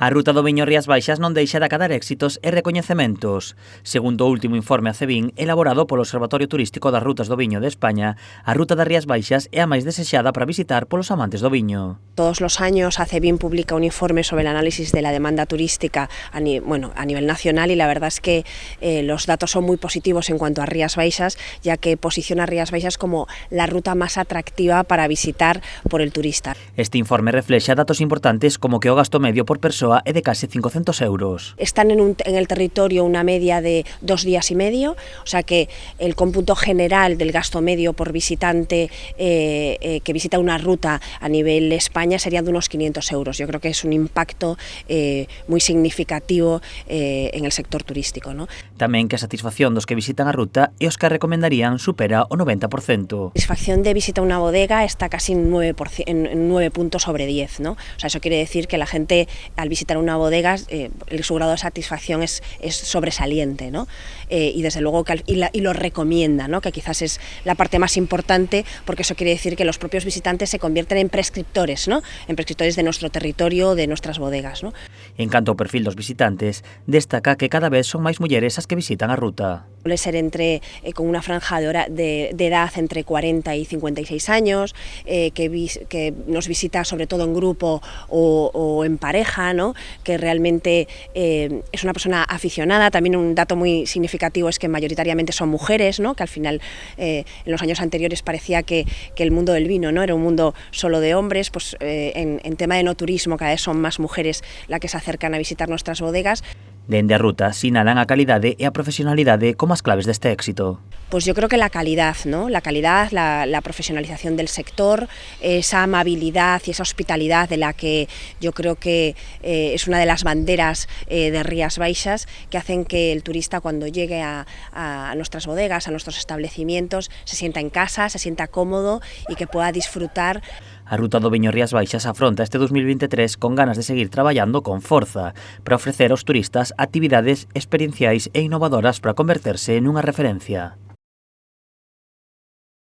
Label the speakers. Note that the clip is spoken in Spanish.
Speaker 1: A ruta do Viño Rías Baixas non deixa de acadar éxitos e recoñecementos. Segundo o último informe ACEVIN, elaborado polo Observatorio Turístico das Rutas do Viño de España, a ruta das Rías Baixas é a máis desexada para visitar polos amantes do viño.
Speaker 2: Todos los años ACEVIN publica un informe sobre el análisis de la demanda turística a nivel nacional, y la verdad es que los datos son muy positivos en cuanto a Rías Baixas, ya que posiciona a Rías Baixas como la ruta más atractiva para visitar por el turista.
Speaker 1: Este informe reflexa datos importantes como que o gasto medio por persoa é de case 500 euros.
Speaker 2: Están en el territorio una media de 2 días y medio, o sea que el cómputo general del gasto medio por visitante que visita una ruta a nivel España sería de unos 500 euros. Yo creo que es un impacto muy significativo en el sector turístico, ¿no?
Speaker 1: Tamén que a satisfacción dos que visitan a ruta e os que a recomendarían supera o 90%.
Speaker 2: La satisfacción de visita a una bodega está casi en 9 puntos sobre 10, ¿no? O sea, eso quiere decir que la gente al visitar una bodega, su grado de satisfacción es sobresaliente, ¿no? Y desde luego y lo recomienda, ¿no? Que quizás es la parte más importante, porque eso quiere decir que los propios visitantes se convierten en prescriptores, ¿no? En prescriptores de nuestro territorio, de nuestras bodegas, ¿no?
Speaker 1: En canto ao perfil dos visitantes, destaca que cada vez son máis mulleres as que visitan a ruta.
Speaker 2: Suele ser con una franja de edad entre 40 y 56 años, que nos visita sobre todo en grupo o en pareja, ¿no? Que realmente es una persona aficionada. También un dato muy significativo es que mayoritariamente son mujeres, ¿no? Que al final en los años anteriores parecía que el mundo del vino, ¿no? Era un mundo solo de hombres. Pues en tema de enoturismo cada vez son más mujeres las que se acercan a visitar nuestras bodegas.
Speaker 1: Dende a ruta sinalan a calidade e a profesionalidade como as claves deste éxito.
Speaker 2: Pues yo creo que la calidad, ¿no? La calidad, la profesionalización del sector, esa amabilidad y esa hospitalidad de la que yo creo que es una de las banderas de Rías Baixas, que hacen que el turista cuando llegue a nuestras bodegas, a nuestros establecimientos, se sienta en casa, se sienta cómodo y que pueda disfrutar.
Speaker 1: A ruta do Viño Rías Baixas afronta este 2023 con ganas de seguir traballando con forza para ofrecer aos turistas actividades experienciais e innovadoras para converterse nunha referencia.